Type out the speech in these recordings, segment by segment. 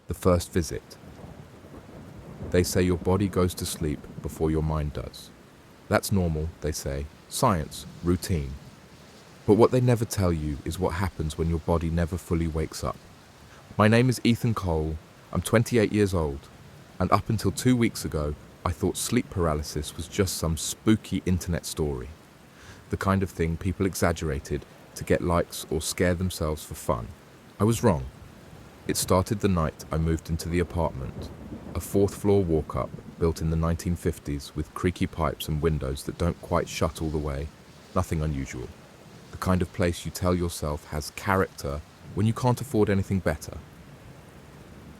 The first visit. They say your body goes to sleep before your mind does. That's normal, they say. Science, routine. But what they never tell you is what happens when your body never fully wakes up. My name is Ethan Cole. I'm 28 years old. And up until 2 weeks ago, I thought sleep paralysis was just some spooky internet story. The kind of thing people exaggerated to get likes or scare themselves for fun. I was wrong. It started the night I moved into the apartment, a fourth-floor walk-up built in the 1950s with creaky pipes and windows that don't quite shut all the way. Nothing unusual. The kind of place you tell yourself has character when you can't afford anything better.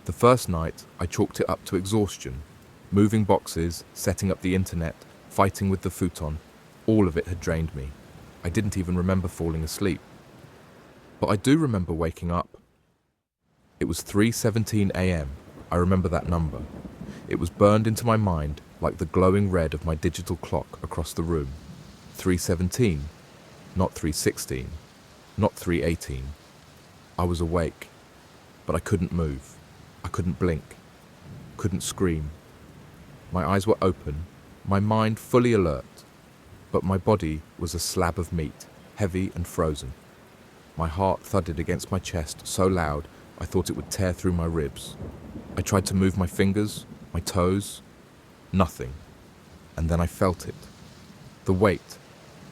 The first night, I chalked it up to exhaustion. Moving boxes, setting up the internet, fighting with the futon, all of it had drained me. I didn't even remember falling asleep. But I do remember waking up. It was 3:17 a.m. I remember that number. It was burned into my mind like the glowing red of my digital clock across the room. 3:17, not 3:16, not 3:18. I was awake, but I couldn't move. I couldn't blink, couldn't scream. My eyes were open, my mind fully alert, but my body was a slab of meat, heavy and frozen. My heart thudded against my chest so loud I thought it would tear through my ribs. I tried to move my fingers, my toes, nothing. And then I felt it. The weight.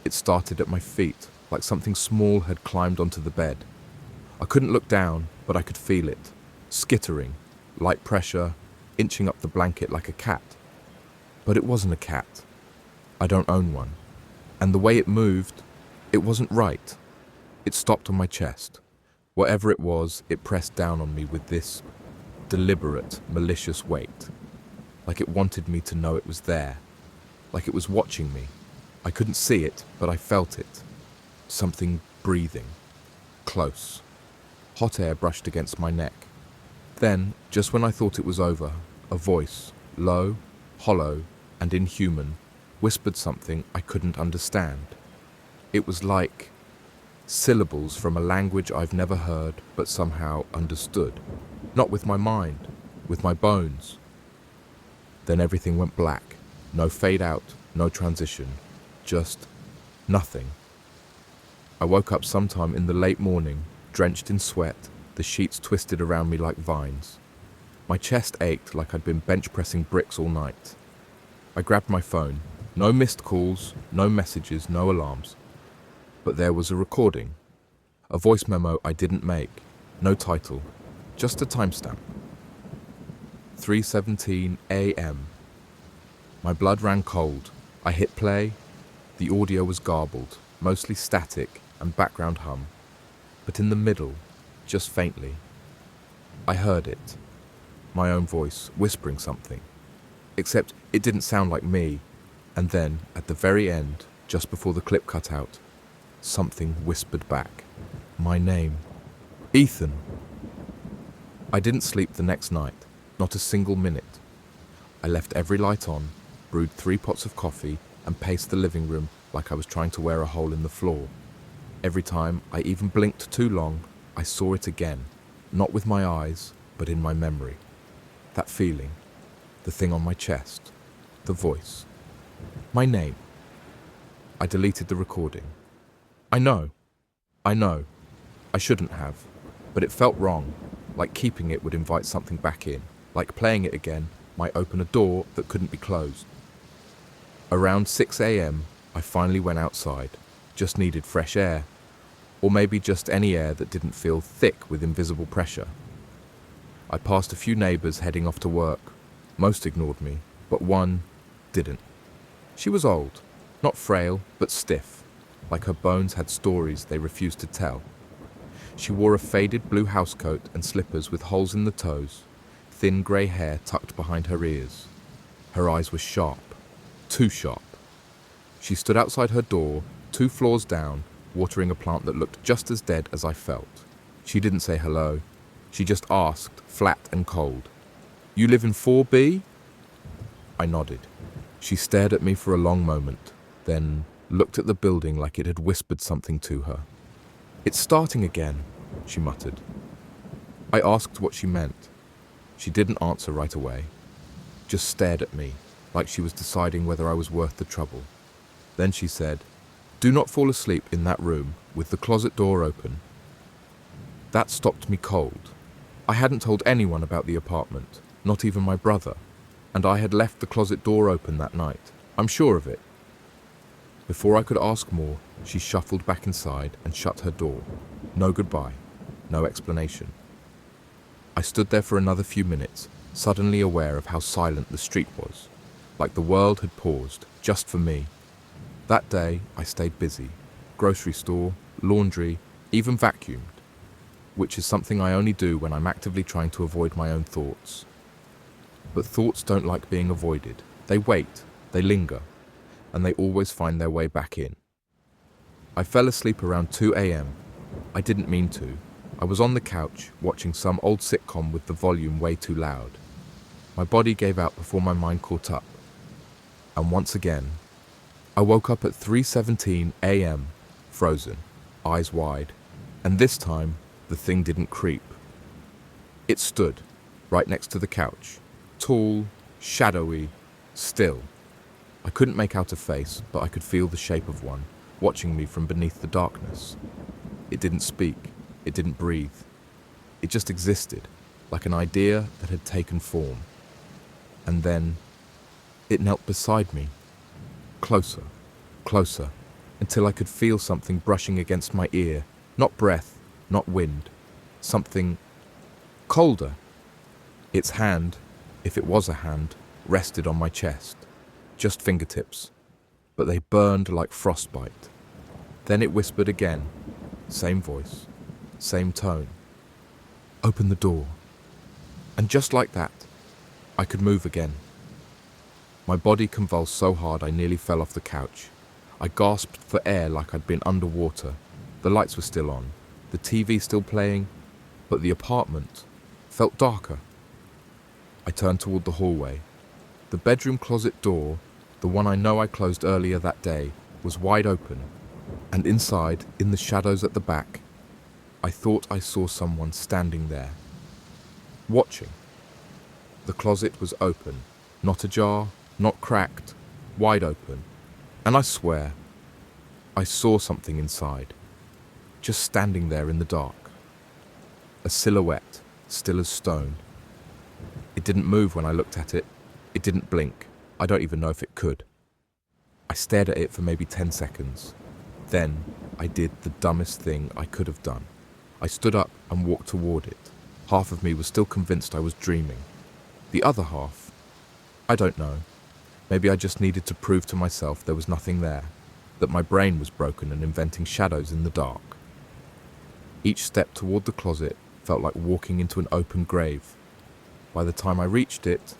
It started at my feet, like something small had climbed onto the bed. I couldn't look down, but I could feel it, skittering, light pressure, inching up the blanket like a cat. But it wasn't a cat. I don't own one. And the way it moved, it wasn't right. It stopped on my chest. Whatever it was, it pressed down on me with this deliberate, malicious weight. Like it wanted me to know it was there. Like it was watching me. I couldn't see it, but I felt it. Something breathing. Close. Hot air brushed against my neck. Then, just when I thought it was over, a voice, low, hollow, and inhuman, whispered something I couldn't understand. It was like syllables from a language I've never heard but somehow understood. Not with my mind, with my bones. Then everything went black. No fade out, no transition. Just nothing. I woke up sometime in the late morning, drenched in sweat, the sheets twisted around me like vines. My chest ached like I'd been bench pressing bricks all night. I grabbed my phone. No missed calls, no messages, no alarms. But there was a recording. A voice memo I didn't make. No title. Just a timestamp. 3:17 a.m. My blood ran cold. I hit play. The audio was garbled, mostly static and background hum. But in the middle, just faintly, I heard it. My own voice, whispering something. Except it didn't sound like me. And then, at the very end, just before the clip cut out, something whispered back. My name. Ethan. I didn't sleep the next night, not a single minute. I left every light on, brewed 3 pots of coffee, and paced the living room like I was trying to wear a hole in the floor. Every time I even blinked too long, I saw it again, not with my eyes, but in my memory. That feeling, the thing on my chest, the voice. My name. I deleted the recording. I know. I shouldn't have, but it felt wrong, like keeping it would invite something back in, like playing it again might open a door that couldn't be closed. Around 6 a.m., I finally went outside, just needed fresh air, or maybe just any air that didn't feel thick with invisible pressure. I passed a few neighbors heading off to work. Most ignored me, but one didn't. She was old, not frail, but stiff, like her bones had stories they refused to tell. She wore a faded blue housecoat and slippers with holes in the toes, thin grey hair tucked behind her ears. Her eyes were sharp, too sharp. She stood outside her door, 2 floors down, watering a plant that looked just as dead as I felt. She didn't say hello. She just asked, flat and cold, "You live in 4B?" I nodded. She stared at me for a long moment, then looked at the building like it had whispered something to her. "It's starting again," she muttered. I asked what she meant. She didn't answer right away, just stared at me, like she was deciding whether I was worth the trouble. Then she said, "Do not fall asleep in that room with the closet door open." That stopped me cold. I hadn't told anyone about the apartment, not even my brother, and I had left the closet door open that night. I'm sure of it. Before I could ask more, she shuffled back inside and shut her door. No goodbye, no explanation. I stood there for another few minutes, suddenly aware of how silent the street was, like the world had paused just for me. That day, I stayed busy. Grocery store, laundry, even vacuumed, which is something I only do when I'm actively trying to avoid my own thoughts. But thoughts don't like being avoided. They wait, they linger, and they always find their way back in. I fell asleep around 2 a.m. I didn't mean to. I was on the couch, watching some old sitcom with the volume way too loud. My body gave out before my mind caught up. And once again, I woke up at 3:17 a.m., frozen, eyes wide, and this time, the thing didn't creep. It stood, right next to the couch, tall, shadowy, still. I couldn't make out a face, but I could feel the shape of one, watching me from beneath the darkness. It didn't speak, it didn't breathe. It just existed, like an idea that had taken form. And then, it knelt beside me, closer, closer, until I could feel something brushing against my ear, not breath, not wind, something colder. Its hand, if it was a hand, rested on my chest, just fingertips, but they burned like frostbite. Then it whispered again, same voice, same tone. "Open the door." And just like that, I could move again. My body convulsed so hard I nearly fell off the couch. I gasped for air like I'd been underwater. The lights were still on, the TV still playing, but the apartment felt darker. I turned toward the hallway. The bedroom closet door, the one I know I closed earlier that day, was wide open, and inside, in the shadows at the back, I thought I saw someone standing there, watching. The closet was open, not ajar, not cracked, wide open, and I swear, I saw something inside, just standing there in the dark. A silhouette, still as stone. It didn't move when I looked at it. It didn't blink. I don't even know if it could. I stared at it for maybe 10 seconds. Then I did the dumbest thing I could have done. I stood up and walked toward it. Half of me was still convinced I was dreaming. The other half, I don't know. Maybe I just needed to prove to myself there was nothing there, that my brain was broken and inventing shadows in the dark. Each step toward the closet felt like walking into an open grave. By the time I reached it,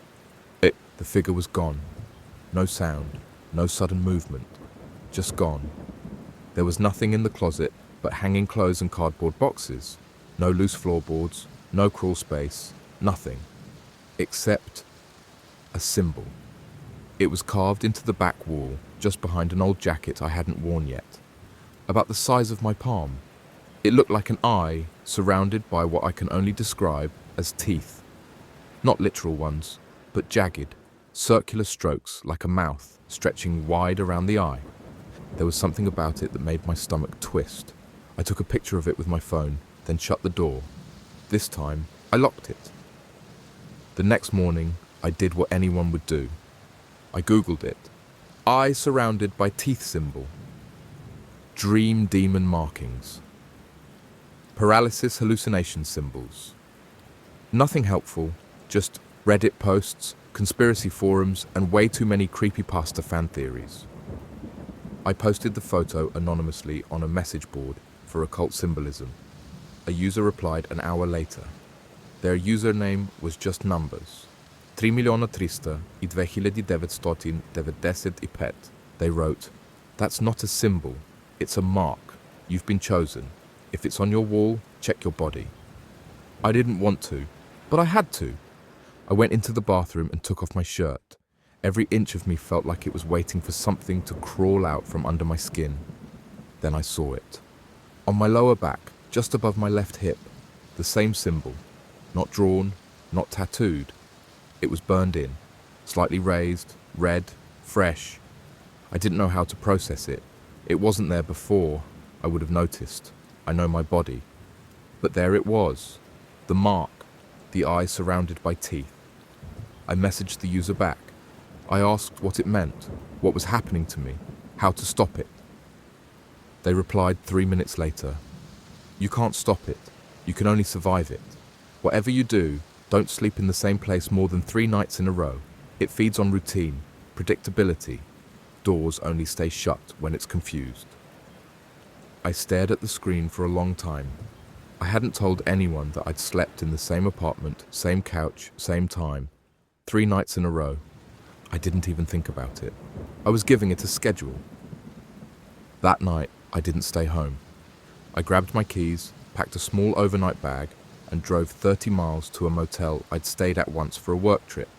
the figure was gone. No sound, no sudden movement, just gone. There was nothing in the closet but hanging clothes and cardboard boxes. No loose floorboards, no crawl space, nothing. Except a symbol. It was carved into the back wall, just behind an old jacket I hadn't worn yet. About the size of my palm. It looked like an eye, surrounded by what I can only describe as teeth. Not literal ones, but jagged, circular strokes like a mouth stretching wide around the eye. There was something about it that made my stomach twist. I took a picture of it with my phone, then shut the door. This time, I locked it. The next morning, I did what anyone would do. I Googled it. Eye surrounded by teeth symbol. Dream demon markings. Paralysis hallucination symbols. Nothing helpful, just Reddit posts, conspiracy forums, and way too many creepypasta fan theories. I posted the photo anonymously on a message board for occult symbolism. A user replied an hour later. Their username was just numbers. 3,300,2995. They wrote, "That's not a symbol, it's a mark. You've been chosen. If it's on your wall, check your body." I didn't want to, but I had to. I went into the bathroom and took off my shirt. Every inch of me felt like it was waiting for something to crawl out from under my skin. Then I saw it. On my lower back, just above my left hip, the same symbol. Not drawn, not tattooed. It was burned in, slightly raised, red, fresh. I didn't know how to process it. It wasn't there before. I would have noticed. I know my body. But there it was. The mark. The eye surrounded by teeth. I messaged the user back. I asked what it meant, what was happening to me, how to stop it. They replied 3 minutes later. You can't stop it. You can only survive it. Whatever you do, don't sleep in the same place more than 3 nights in a row. It feeds on routine, predictability. Doors only stay shut when it's confused. I stared at the screen for a long time. I hadn't told anyone that I'd slept in the same apartment, same couch, same time, 3 nights in a row. I didn't even think about it. I was giving it a schedule. That night, I didn't stay home. I grabbed my keys, packed a small overnight bag, and drove 30 miles to a motel I'd stayed at once for a work trip.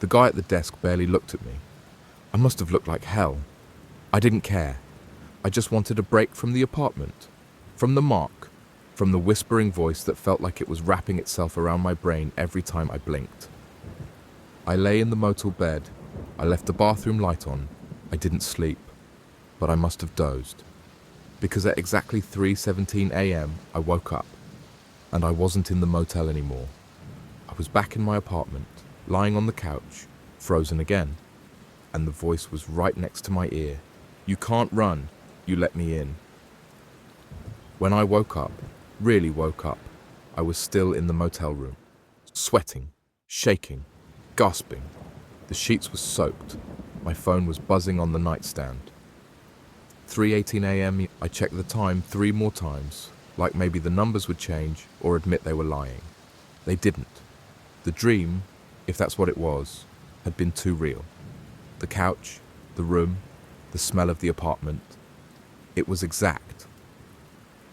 The guy at the desk barely looked at me. I must have looked like hell. I didn't care. I just wanted a break from the apartment, from the mark, from the whispering voice that felt like it was wrapping itself around my brain every time I blinked. I lay in the motel bed. I left the bathroom light on. I didn't sleep, but I must have dozed. Because at exactly 3:17 a.m. I woke up, and I wasn't in the motel anymore. I was back in my apartment, lying on the couch, frozen again, and the voice was right next to my ear. You can't run, you let me in. When I woke up, really woke up, I was still in the motel room, sweating, shaking, gasping. The sheets were soaked. My phone was buzzing on the nightstand. 3:18 a.m. I checked the time 3 more times, like maybe the numbers would change or admit they were lying. They didn't. The dream, if that's what it was, had been too real. The couch, the room, the smell of the apartment. It was exact.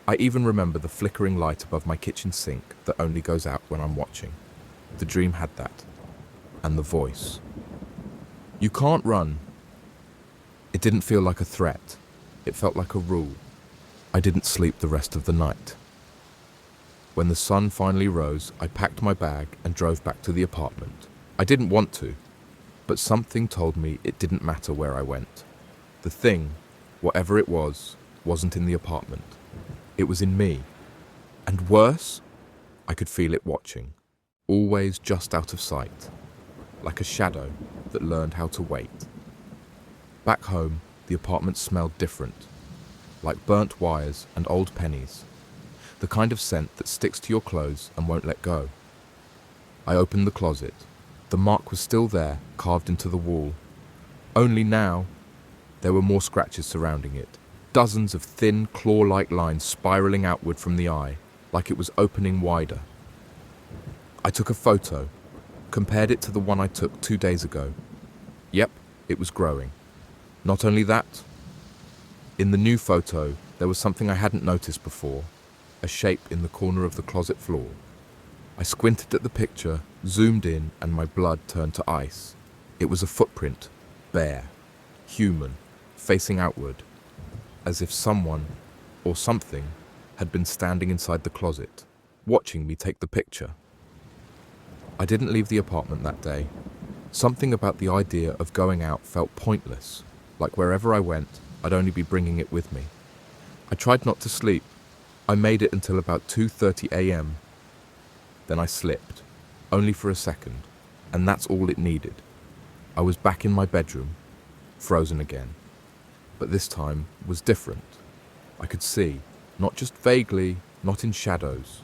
I even remember the flickering light above my kitchen sink that only goes out when I'm watching. The dream had that. And the voice. You can't run. It didn't feel like a threat. It felt like a rule. I didn't sleep the rest of the night. When the sun finally rose, I packed my bag and drove back to the apartment. I didn't want to, but something told me it didn't matter where I went. The thing, whatever it was, wasn't in the apartment. It was in me. And worse, I could feel it watching, always just out of sight, like a shadow that learned how to wait. Back home, the apartment smelled different, like burnt wires and old pennies, the kind of scent that sticks to your clothes and won't let go. I opened the closet. The mark was still there, carved into the wall. Only now, there were more scratches surrounding it, dozens of thin, claw-like lines spiraling outward from the eye, like it was opening wider. I took a photo, compared it to the one I took 2 days ago. Yep, it was growing. Not only that, in the new photo, there was something I hadn't noticed before, a shape in the corner of the closet floor. I squinted at the picture, zoomed in, and my blood turned to ice. It was a footprint, bare, human, facing outward, as if someone, or something, had been standing inside the closet, watching me take the picture. I didn't leave the apartment that day. Something about the idea of going out felt pointless, like wherever I went, I'd only be bringing it with me. I tried not to sleep. I made it until about 2:30 a.m. Then I slipped, only for a second, and that's all it needed. I was back in my bedroom, frozen again. But this time was different. I could see, not just vaguely, not in shadows.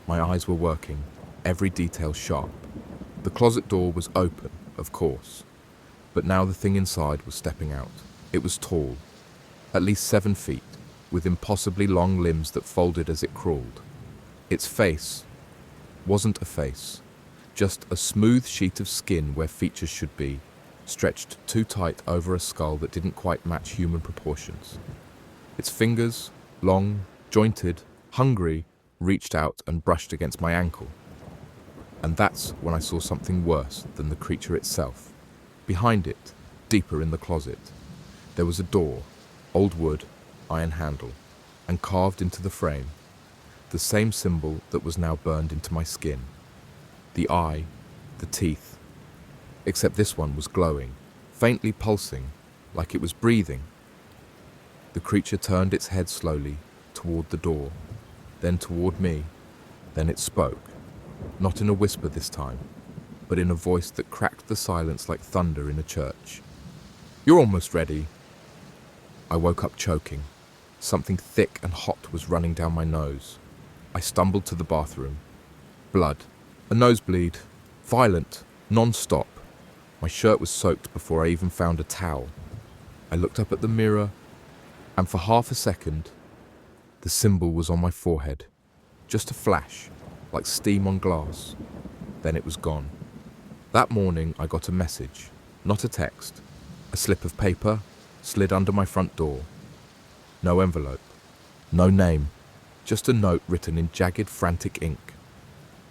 My eyes were working, every detail sharp. The closet door was open, of course, but now the thing inside was stepping out. It was tall, at least 7 feet, with impossibly long limbs that folded as it crawled. Its face wasn't a face, just a smooth sheet of skin where features should be, stretched too tight over a skull that didn't quite match human proportions. Its fingers, long, jointed, hungry, reached out and brushed against my ankle. And that's when I saw something worse than the creature itself. Behind it, deeper in the closet, there was a door, old wood, iron handle, and carved into the frame, the same symbol that was now burned into my skin. The eye, the teeth. Except this one was glowing, faintly pulsing, like it was breathing. The creature turned its head slowly toward the door, then toward me. Then it spoke, not in a whisper this time, but in a voice that cracked the silence like thunder in a church. "You're almost ready." I woke up choking. Something thick and hot was running down my nose. I stumbled to the bathroom. Blood. A nosebleed. Violent. Non-stop. My shirt was soaked before I even found a towel. I looked up at the mirror, and for half a second, the symbol was on my forehead. Just a flash, like steam on glass. Then it was gone. That morning, I got a message, not a text. A slip of paper slid under my front door. No envelope, no name, just a note written in jagged, frantic ink.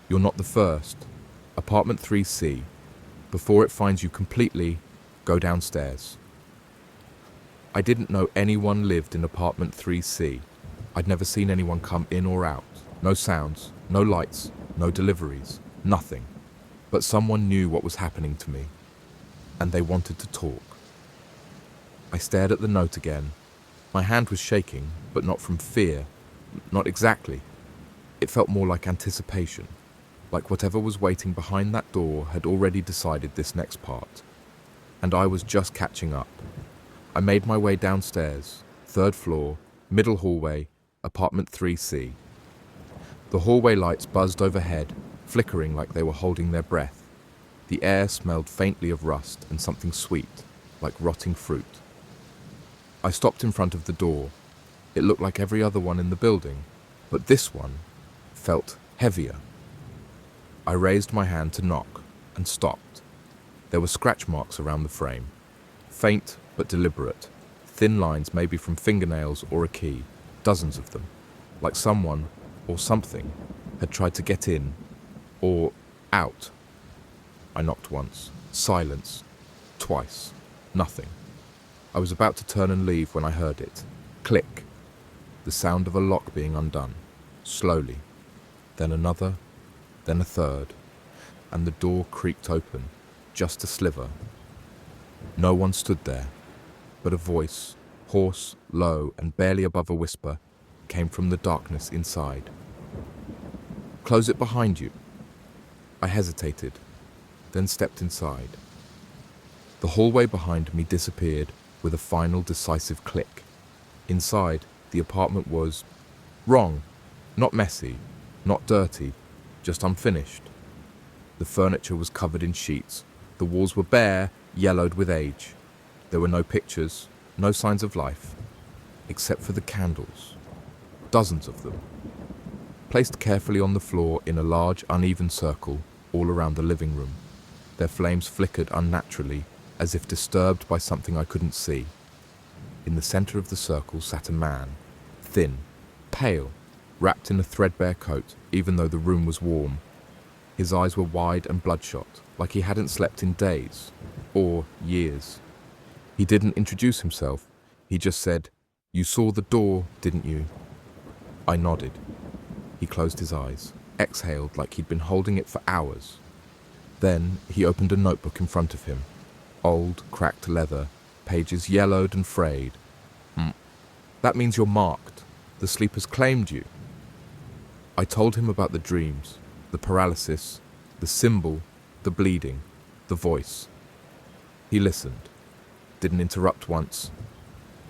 "You're not the first. Apartment 3C. Before it finds you completely, go downstairs." I didn't know anyone lived in apartment 3C. I'd never seen anyone come in or out. No sounds, no lights, no deliveries, nothing. But someone knew what was happening to me, and they wanted to talk. I stared at the note again. My hand was shaking, but not from fear. Not exactly. It felt more like anticipation, like whatever was waiting behind that door had already decided this next part. And I was just catching up. I made my way downstairs, 3rd floor, middle hallway, apartment 3C. The hallway lights buzzed overhead, flickering like they were holding their breath. The air smelled faintly of rust and something sweet, like rotting fruit. I stopped in front of the door. It looked like every other one in the building, but this one felt heavier. I raised my hand to knock and stopped. There were scratch marks around the frame, faint but deliberate, thin lines maybe from fingernails or a key, dozens of them, like someone or something had tried to get in or out. I knocked once, silence, twice, nothing. I was about to turn and leave when I heard it. Click. The sound of a lock being undone, slowly. Then another, then a third, and the door creaked open, just a sliver. No one stood there, but a voice, hoarse, low, and barely above a whisper, came from the darkness inside. "Close it behind you." I hesitated, then stepped inside. The hallway behind me disappeared with a final decisive click. Inside, the apartment was wrong, not messy, not dirty, just unfinished. The furniture was covered in sheets. The walls were bare, yellowed with age. There were no pictures, no signs of life, except for the candles, dozens of them, placed carefully on the floor in a large, uneven circle all around the living room. Their flames flickered unnaturally, as if disturbed by something I couldn't see. In the center of the circle sat a man, thin, pale, wrapped in a threadbare coat, even though the room was warm. His eyes were wide and bloodshot, like he hadn't slept in days, or years. He didn't introduce himself. He just said, "You saw the door, didn't you?" I nodded. He closed his eyes, exhaled like he'd been holding it for hours. Then he opened a notebook in front of him. Old, cracked leather, pages yellowed and frayed. "That means you're marked. The sleepers claimed you." I told him about the dreams, the paralysis, the symbol, the bleeding, the voice. He listened, didn't interrupt once.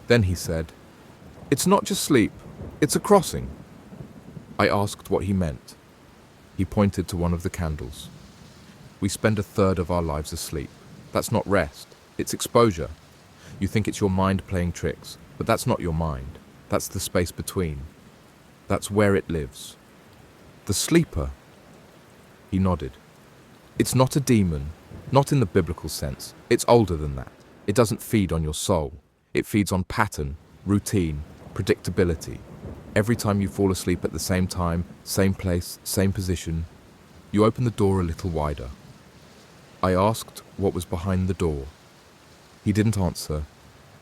Then he said, "It's not just sleep, it's a crossing." I asked what he meant. He pointed to one of the candles. "We spend a third of our lives asleep. That's not rest, it's exposure. You think it's your mind playing tricks, but that's not your mind. That's the space between. That's where it lives. The sleeper." He nodded. "It's not a demon, not in the biblical sense. It's older than that. It doesn't feed on your soul. It feeds on pattern, routine, predictability. Every time you fall asleep at the same time, same place, same position, you open the door a little wider." I asked what was behind the door. He didn't answer.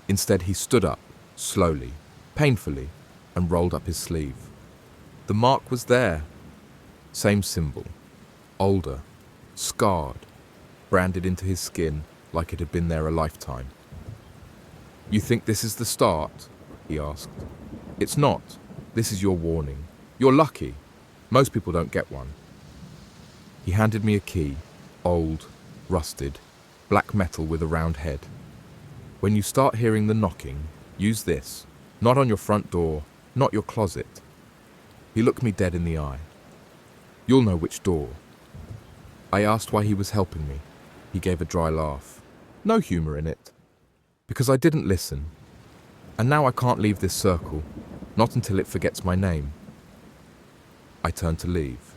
Instead, he stood up, slowly, painfully, and rolled up his sleeve. The mark was there. Same symbol. Older, scarred, branded into his skin like it had been there a lifetime. "You think this is the start?" he asked. "It's not. This is your warning. You're lucky. Most people don't get one." He handed me a key, old, rusted, black metal with a round head. "When you start hearing the knocking, use this. Not on your front door, not your closet." He looked me dead in the eye. "You'll know which door." I asked why he was helping me. He gave a dry laugh. No humor in it. Because I didn't listen. And now I can't leave this circle, not until it forgets my name. I turned to leave.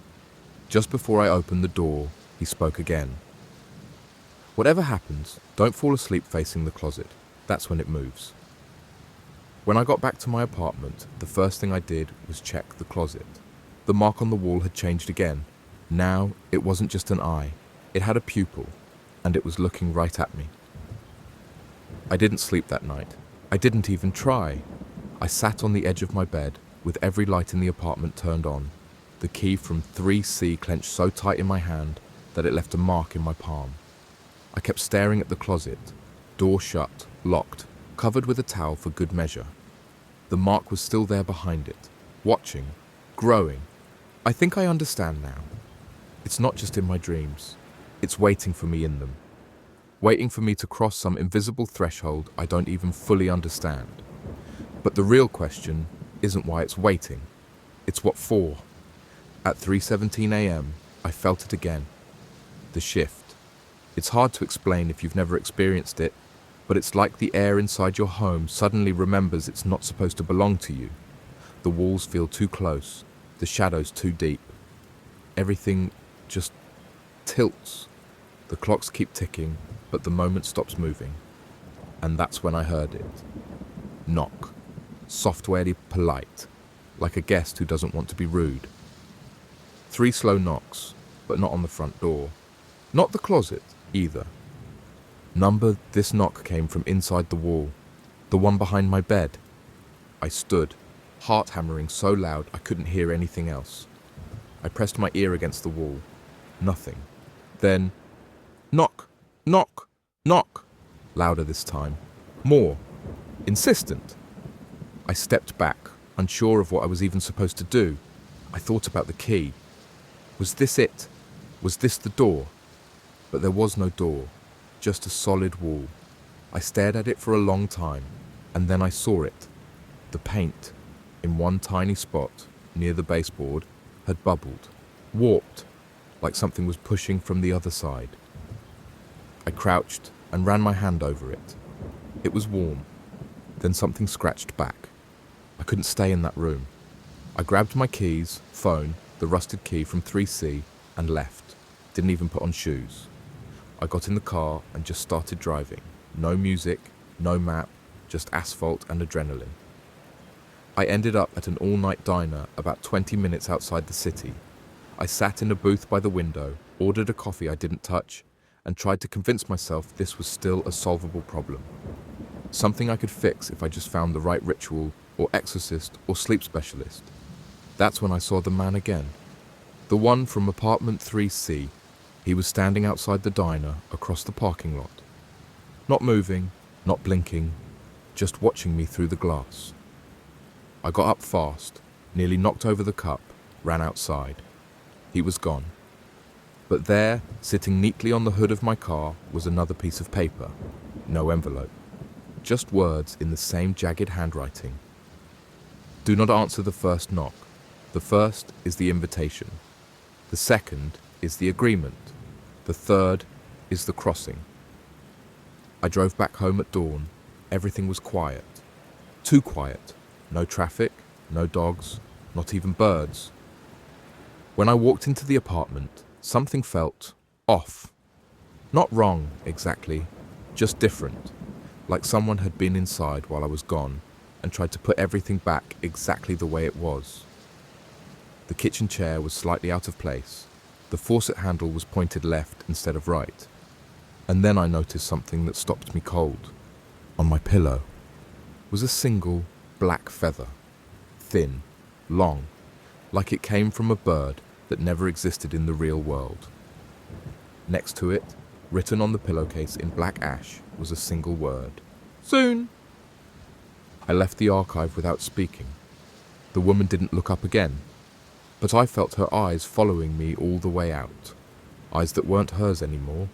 Just before I opened the door, he spoke again. "Whatever happens, don't fall asleep facing the closet. That's when it moves." When I got back to my apartment, the first thing I did was check the closet. The mark on the wall had changed again. Now, it wasn't just an eye. It had a pupil, and it was looking right at me. I didn't sleep that night. I didn't even try. I sat on the edge of my bed, with every light in the apartment turned on, the key from 3C clenched so tight in my hand that it left a mark in my palm. I kept staring at the closet, door shut, locked, covered with a towel for good measure. The mark was still there behind it, watching, growing. I think I understand now. It's not just in my dreams. It's waiting for me in them. Waiting for me to cross some invisible threshold I don't even fully understand. But the real question isn't why it's waiting. It's what for. At 3:17 a.m., I felt it again. The shift. It's hard to explain if you've never experienced it, but it's like the air inside your home suddenly remembers it's not supposed to belong to you. The walls feel too close, the shadows too deep. Everything just tilts. The clocks keep ticking, but the moment stops moving. And that's when I heard it. Knock. Softwarely polite, like a guest who doesn't want to be rude. 3 slow knocks, but not on the front door. Not the closet, either. This knock came from inside the wall, the one behind my bed. I stood, heart hammering so loud I couldn't hear anything else. I pressed my ear against the wall. Nothing. Then, knock, knock, knock. Louder this time. More. Insistent. I stepped back, unsure of what I was even supposed to do. I thought about the key. Was this it? Was this the door? But there was no door, just a solid wall. I stared at it for a long time, and then I saw it. The paint, in one tiny spot, near the baseboard, had bubbled, warped, like something was pushing from the other side. I crouched and ran my hand over it. It was warm. Then something scratched back. I couldn't stay in that room. I grabbed my keys, phone, the rusted key from 3C, and left. Didn't even put on shoes. I got in the car and just started driving. No music, no map, just asphalt and adrenaline. I ended up at an all-night diner about 20 minutes outside the city. I sat in a booth by the window, ordered a coffee I didn't touch, and tried to convince myself this was still a solvable problem. Something I could fix if I just found the right ritual, or exorcist, or sleep specialist. That's when I saw the man again. The one from apartment 3C. He was standing outside the diner, across the parking lot. Not moving, not blinking, just watching me through the glass. I got up fast, nearly knocked over the cup, ran outside. He was gone. But there, sitting neatly on the hood of my car, was another piece of paper. No envelope. Just words in the same jagged handwriting. Do not answer the first knock. The first is the invitation. The second is the agreement. The third is the crossing. I drove back home at dawn. Everything was quiet. Too quiet. No traffic, no dogs, not even birds. When I walked into the apartment, something felt off. Not wrong, exactly, just different. Like someone had been inside while I was gone and tried to put everything back exactly the way it was. The kitchen chair was slightly out of place. The faucet handle was pointed left instead of right. And then I noticed something that stopped me cold. On my pillow was a single black feather. Thin, long, like it came from a bird that never existed in the real world. Next to it, written on the pillowcase in black ash, was a single word. Soon. I left the archive without speaking. The woman didn't look up again, but I felt her eyes following me all the way out. Eyes that weren't hers anymore,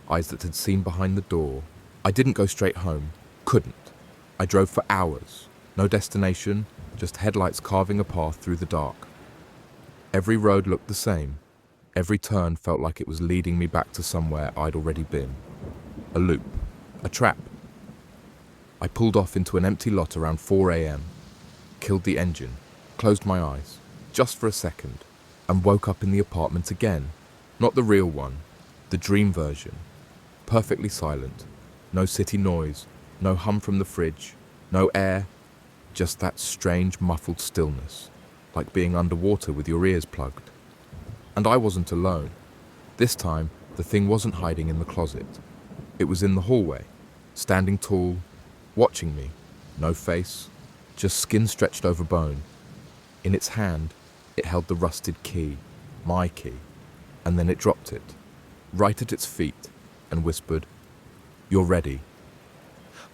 eyes that had seen behind the door. I didn't go straight home, couldn't. I drove for hours, no destination, just headlights carving a path through the dark. Every road looked the same. Every turn felt like it was leading me back to somewhere I'd already been. A loop, a trap. I pulled off into an empty lot around 4 a.m., killed the engine, closed my eyes, just for a second, and woke up in the apartment again. Not the real one, the dream version. Perfectly silent, no city noise, no hum from the fridge, no air, just that strange muffled stillness, like being underwater with your ears plugged. And I wasn't alone. This time, the thing wasn't hiding in the closet. It was in the hallway, standing tall, watching me. No face, just skin stretched over bone. In its hand, it held the rusted key, my key, and then it dropped it, right at its feet, and whispered, "You're ready."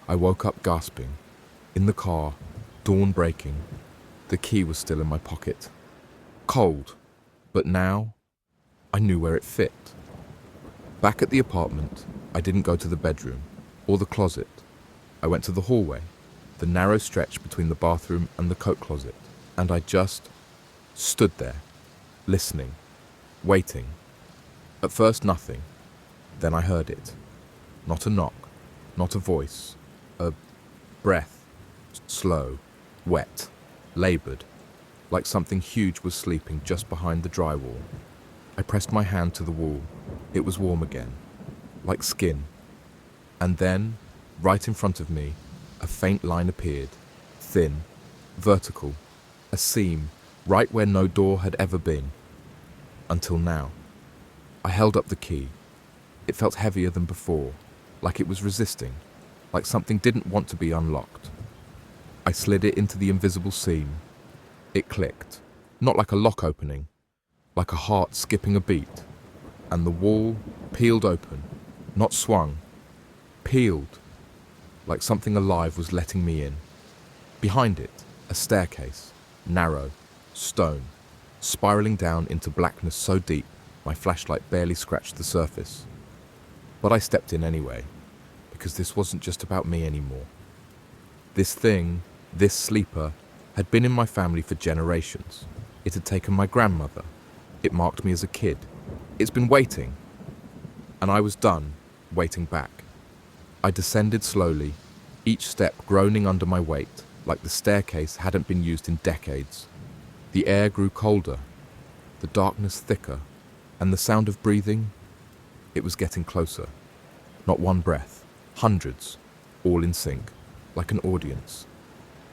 I woke up gasping. In the car, dawn breaking. The key was still in my pocket. Cold, but now I knew where it fit. Back at the apartment, I didn't go to the bedroom or the closet. I went to the hallway, the narrow stretch between the bathroom and the coat closet, and I just stood there, listening, waiting. At first nothing, then I heard it. Not a knock, not a voice, a breath, slow, wet, labored, like something huge was sleeping just behind the drywall. I pressed my hand to the wall. It was warm again, like skin. And then, right in front of me, a faint line appeared, thin, vertical, a seam, right where no door had ever been. Until now. I held up the key. It felt heavier than before, like it was resisting, like something didn't want to be unlocked. I slid it into the invisible seam. It clicked, not like a lock opening, like a heart skipping a beat, and the wall peeled open, not swung, peeled, like something alive was letting me in. Behind it, a staircase, narrow, stone, spiraling down into blackness so deep my flashlight barely scratched the surface. But I stepped in anyway, because this wasn't just about me anymore. This thing, this sleeper, had been in my family for generations. It had taken my grandmother. It marked me as a kid. It's been waiting. And I was done, waiting back. I descended slowly, each step groaning under my weight, like the staircase hadn't been used in decades. The air grew colder, the darkness thicker, and the sound of breathing, it was getting closer. Not one breath, hundreds, all in sync, like an audience,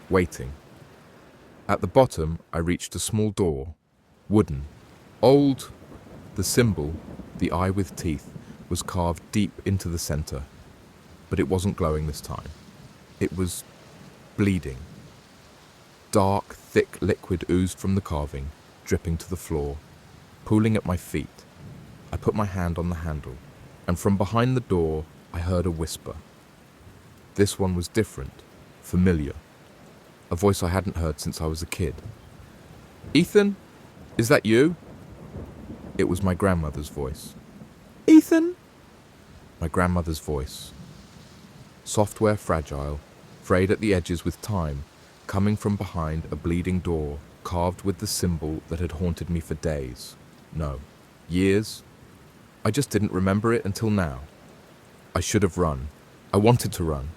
waiting. At the bottom, I reached a small door, wooden, old. The symbol, the eye with teeth, was carved deep into the center. But it wasn't glowing this time. It was bleeding. Dark, thick liquid oozed from the carving, dripping to the floor, pooling at my feet. I put my hand on the handle, and from behind the door, I heard a whisper. This one was different, familiar. A voice I hadn't heard since I was a kid. "Ethan, is that you?" It was my grandmother's voice. "Ethan?" My grandmother's voice. Software fragile, frayed at the edges with time, coming from behind a bleeding door, carved with the symbol that had haunted me for days. No, years. I just didn't remember it until now. I should have run. I wanted to run,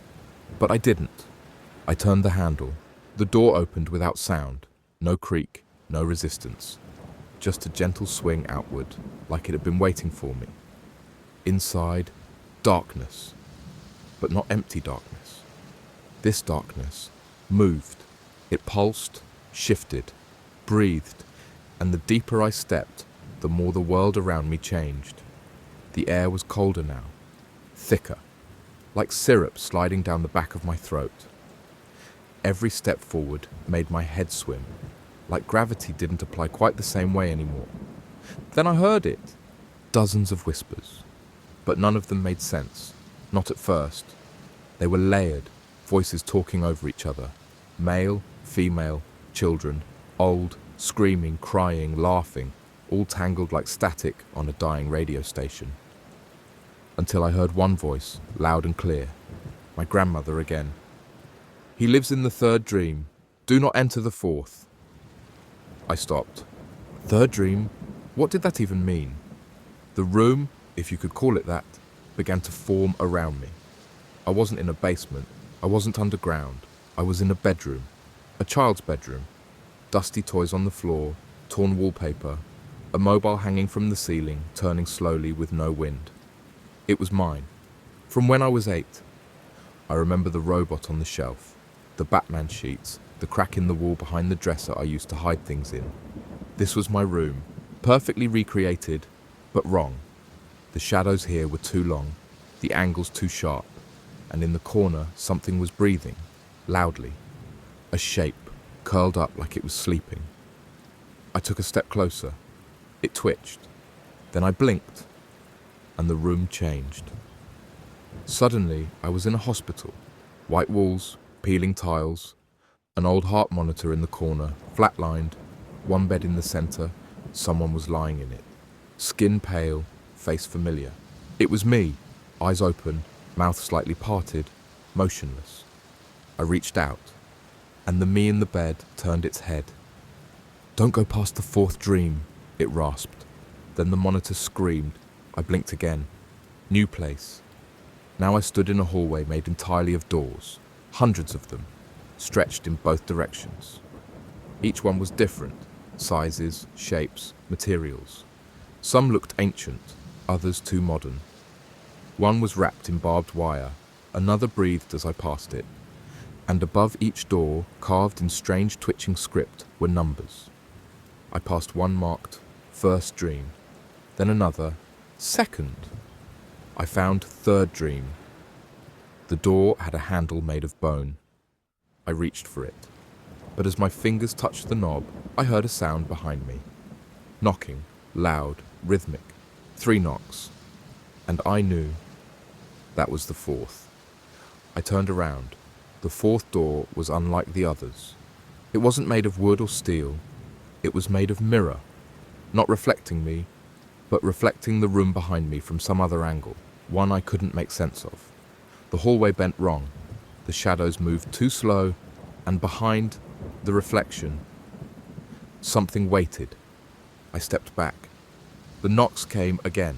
but I didn't. I turned the handle. The door opened without sound. No creak, no resistance. Just a gentle swing outward, like it had been waiting for me. Inside, darkness. But not empty darkness. This darkness moved. It pulsed, shifted, breathed, and the deeper I stepped, the more the world around me changed. The air was colder now, thicker, like syrup sliding down the back of my throat. Every step forward made my head swim, like gravity didn't apply quite the same way anymore. Then I heard it. Dozens of whispers, but none of them made sense. Not at first. They were layered, voices talking over each other. Male, female, children, old, screaming, crying, laughing, all tangled like static on a dying radio station. Until I heard one voice, loud and clear. My grandmother again. "He lives in the third dream. Do not enter the fourth." I stopped. Third dream? What did that even mean? The room, if you could call it that, began to form around me. I wasn't in a basement. I wasn't underground. I was in a bedroom. A child's bedroom. Dusty toys on the floor, torn wallpaper, a mobile hanging from the ceiling, turning slowly with no wind. It was mine. From when I was 8. I remember the robot on the shelf, the Batman sheets, the crack in the wall behind the dresser I used to hide things in. This was my room, perfectly recreated, but wrong. The shadows here were too long, the angles too sharp, and in the corner something was breathing, loudly. A shape, curled up like it was sleeping. I took a step closer. It twitched. Then I blinked, and the room changed. Suddenly, I was in a hospital. White walls, peeling tiles, an old heart monitor in the corner, flatlined, one bed in the center, someone was lying in it. Skin pale, face familiar. It was me, eyes open, mouth slightly parted, motionless. I reached out, and the me in the bed turned its head. "Don't go past the fourth dream," it rasped. Then the monitor screamed. I blinked again. New place. Now I stood in a hallway made entirely of doors, hundreds of them, stretched in both directions. Each one was different, sizes, shapes, materials. Some looked ancient, others too modern. One was wrapped in barbed wire, another breathed as I passed it, and above each door, carved in strange twitching script, were numbers. I passed one marked First Dream, then another Second. I found Third Dream. The door had a handle made of bone. I reached for it, but as my fingers touched the knob, I heard a sound behind me. Knocking, loud, rhythmic, 3 knocks, and I knew that was the fourth. I turned around. The fourth door was unlike the others. It wasn't made of wood or steel. It was made of mirror, not reflecting me, but reflecting the room behind me from some other angle, one I couldn't make sense of. The hallway bent wrong. The shadows moved too slow, and behind the reflection, something waited. I stepped back. The knocks came again,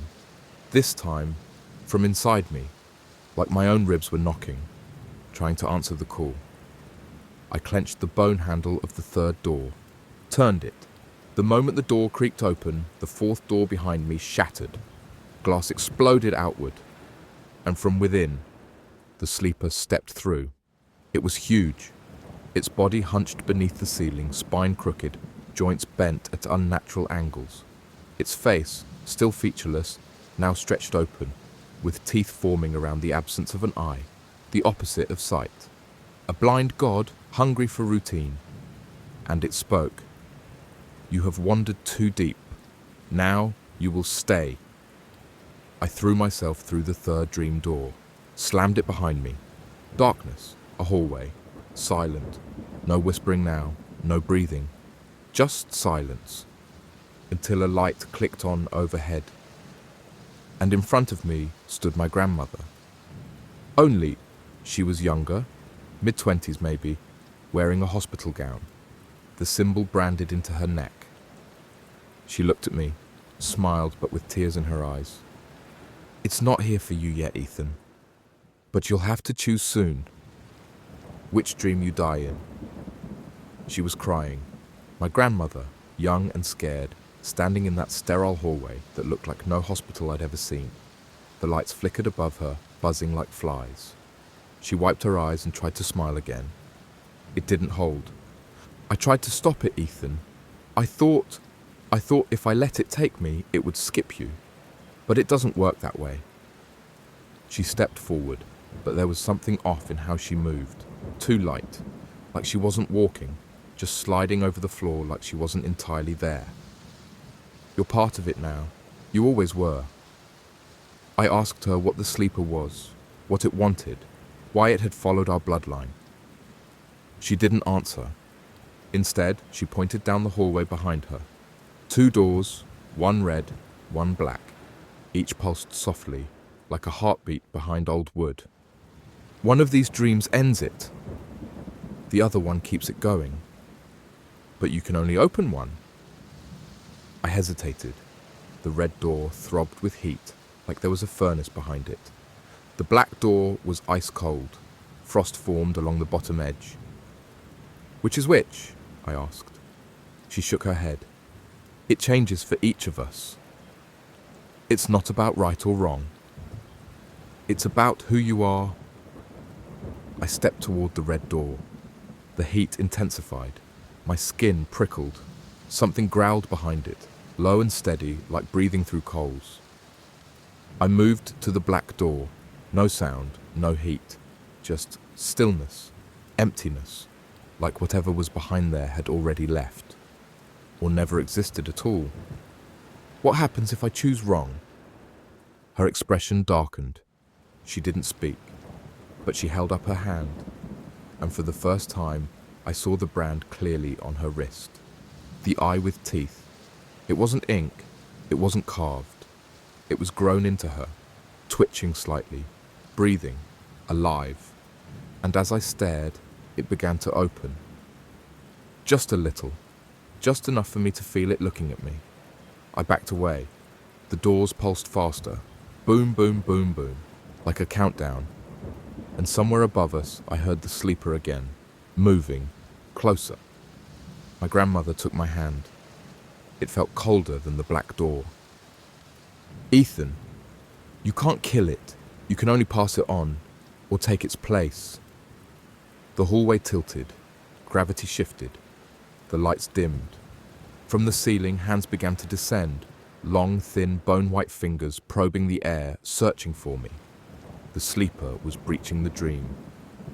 this time from inside me, like my own ribs were knocking, trying to answer the call. I clenched the bone handle of the third door, turned it. The moment the door creaked open, the fourth door behind me shattered. Glass exploded outward, and from within, the sleeper stepped through. It was huge. Its body hunched beneath the ceiling, spine crooked, joints bent at unnatural angles. Its face, still featureless, now stretched open, with teeth forming around the absence of an eye, the opposite of sight. A blind god, hungry for routine. And it spoke. "You have wandered too deep. Now you will stay." I threw myself through the third dream door, slammed it behind me. Darkness, a hallway, silent. No whispering now, no breathing. Just silence, until a light clicked on overhead. And in front of me stood my grandmother. Only, she was younger, mid-20s maybe, wearing a hospital gown, the symbol branded into her neck. She looked at me, smiled but with tears in her eyes. "It's not here for you yet, Ethan, but you'll have to choose soon which dream you die in." She was crying. My grandmother, young and scared, standing in that sterile hallway that looked like no hospital I'd ever seen. The lights flickered above her, buzzing like flies. She wiped her eyes and tried to smile again. It didn't hold. "I tried to stop it, Ethan. I thought if I let it take me, it would skip you. But it doesn't work that way." She stepped forward, but there was something off in how she moved. Too light, like she wasn't walking, just sliding over the floor like she wasn't entirely there. "You're part of it now. You always were." I asked her what the sleeper was, what it wanted, why it had followed our bloodline. She didn't answer. Instead, she pointed down the hallway behind her. 2 doors, one red, one black. Each pulsed softly, like a heartbeat behind old wood. One of these dreams ends it. The other one keeps it going. But you can only open one. I hesitated. The red door throbbed with heat, like there was a furnace behind it. The black door was ice cold. Frost formed along the bottom edge. Which is which? I asked. She shook her head. It changes for each of us. It's not about right or wrong. It's about who you are. I stepped toward the red door. The heat intensified. My skin prickled. Something growled behind it, low and steady, like breathing through coals. I moved to the black door. No sound, no heat. Just stillness, emptiness, like whatever was behind there had already left, or never existed at all. What happens if I choose wrong? Her expression darkened. She didn't speak, but she held up her hand, and for the first time, I saw the brand clearly on her wrist. The eye with teeth. It wasn't ink, it wasn't carved. It was grown into her, twitching slightly, breathing, alive. And as I stared, it began to open. Just a little, just enough for me to feel it looking at me. I backed away. The doors pulsed faster. Boom, boom, boom, boom, like a countdown. And somewhere above us, I heard the sleeper again, moving, closer. My grandmother took my hand. It felt colder than the black door. Ethan, you can't kill it. You can only pass it on, or take its place. The hallway tilted. Gravity shifted. The lights dimmed. From the ceiling, hands began to descend, long, thin, bone-white fingers probing the air, searching for me. The sleeper was breaching the dream,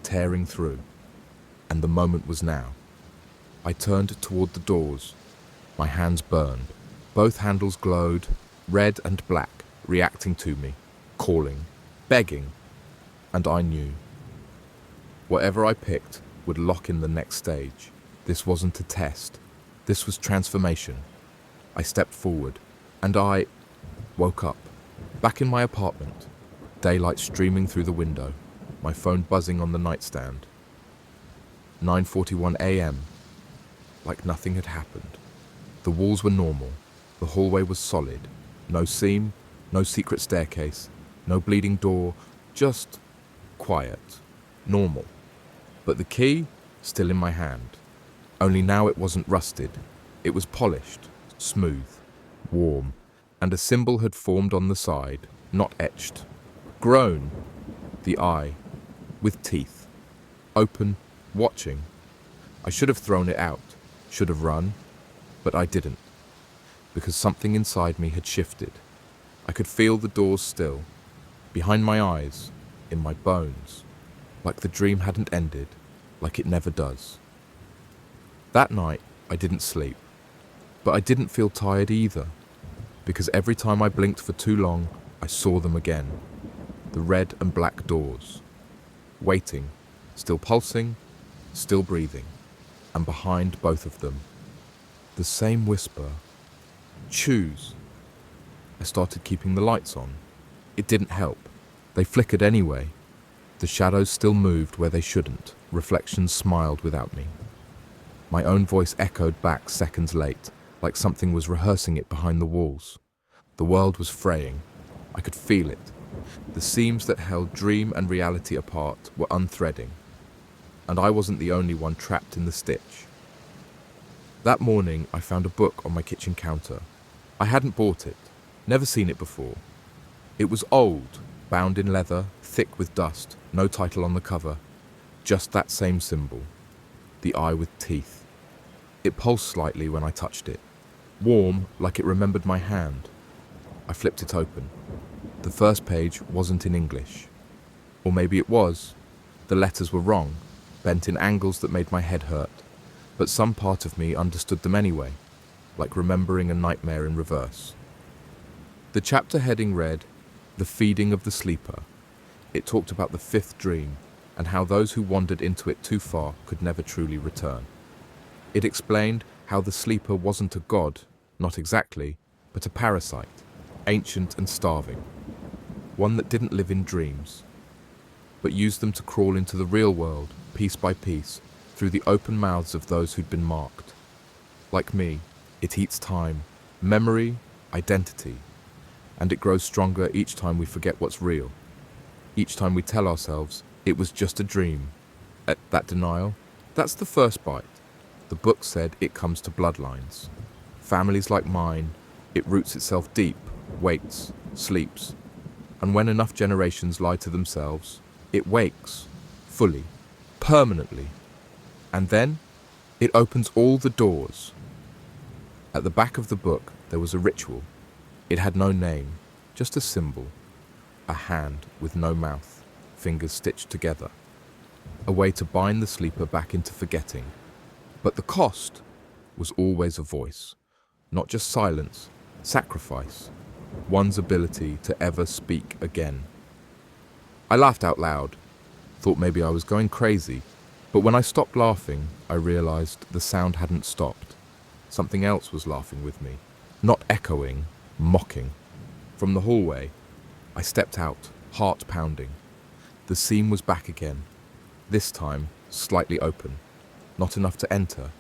tearing through, and the moment was now. I turned toward the doors. My hands burned. Both handles glowed, red and black, reacting to me, calling, begging, and I knew. Whatever I picked would lock in the next stage. This wasn't a test. This was transformation. I stepped forward, and I woke up, back in my apartment, daylight streaming through the window, my phone buzzing on the nightstand. 9:41 a.m. Like nothing had happened. The walls were normal. The hallway was solid. No seam, no secret staircase, no bleeding door, just quiet, normal. But the key, still in my hand. Only now it wasn't rusted. It was polished, smooth, warm, and a symbol had formed on the side, not etched. Grown, the eye, with teeth, open, watching. I should have thrown it out, should have run, but I didn't, because something inside me had shifted. I could feel the doors still, behind my eyes, in my bones, like the dream hadn't ended, like it never does. That night, I didn't sleep, but I didn't feel tired either, because every time I blinked for too long, I saw them again. The red and black doors, waiting, still pulsing, still breathing, and behind both of them, the same whisper, choose. I started keeping the lights on. It didn't help. They flickered anyway. The shadows still moved where they shouldn't. Reflections smiled without me. My own voice echoed back seconds late, like something was rehearsing it behind the walls. The world was fraying. I could feel it. The seams that held dream and reality apart were unthreading, and I wasn't the only one trapped in the stitch. That morning, I found a book on my kitchen counter. I hadn't bought it, never seen it before. It was old, bound in leather, thick with dust, no title on the cover, just that same symbol, the eye with teeth. It pulsed slightly when I touched it, warm like it remembered my hand. I flipped it open. The first page wasn't in English. Or maybe it was. The letters were wrong, bent in angles that made my head hurt, but some part of me understood them anyway, like remembering a nightmare in reverse. The chapter heading read, The Feeding of the Sleeper. It talked about the fifth dream and how those who wandered into it too far could never truly return. It explained how the sleeper wasn't a god, not exactly, but a parasite, ancient and starving. One that didn't live in dreams, but used them to crawl into the real world, piece by piece, through the open mouths of those who'd been marked. Like me, it eats time, memory, identity, and it grows stronger each time we forget what's real. Each time we tell ourselves, it was just a dream. At that denial, that's the first bite. The book said it comes to bloodlines. Families like mine, it roots itself deep, waits, sleeps, and when enough generations lie to themselves, it wakes, fully, permanently, and then it opens all the doors. At the back of the book, there was a ritual. It had no name, just a symbol, a hand with no mouth, fingers stitched together, a way to bind the sleeper back into forgetting. But the cost was always a voice, not just silence, sacrifice, one's ability to ever speak again. I laughed out loud, thought maybe I was going crazy, but when I stopped laughing, I realized the sound hadn't stopped. Something else was laughing with me, not echoing, mocking. From the hallway, I stepped out, heart pounding. The seam was back again, this time slightly open, not enough to enter,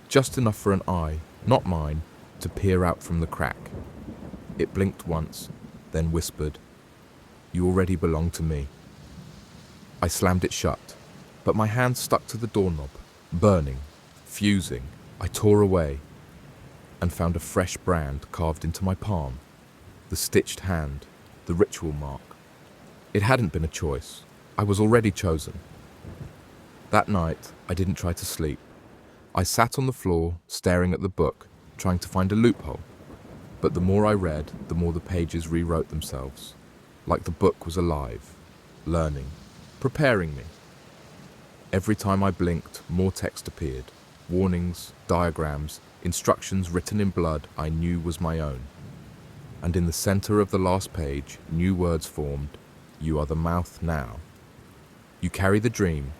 just enough for an eye, not mine, to peer out from the crack. It blinked once, then whispered, "You already belong to me." I slammed it shut, but my hand stuck to the doorknob, burning, fusing. I tore away and found a fresh brand carved into my palm. The stitched hand, the ritual mark. It hadn't been a choice. I was already chosen. That night, I didn't try to sleep. I sat on the floor, staring at the book, trying to find a loophole. But the more I read, the more the pages rewrote themselves, like the book was alive, learning, preparing me. Every time I blinked, more text appeared. Warnings, diagrams, instructions written in blood I knew was my own. And in the center of the last page, new words formed. You are the mouth now. You carry the dream.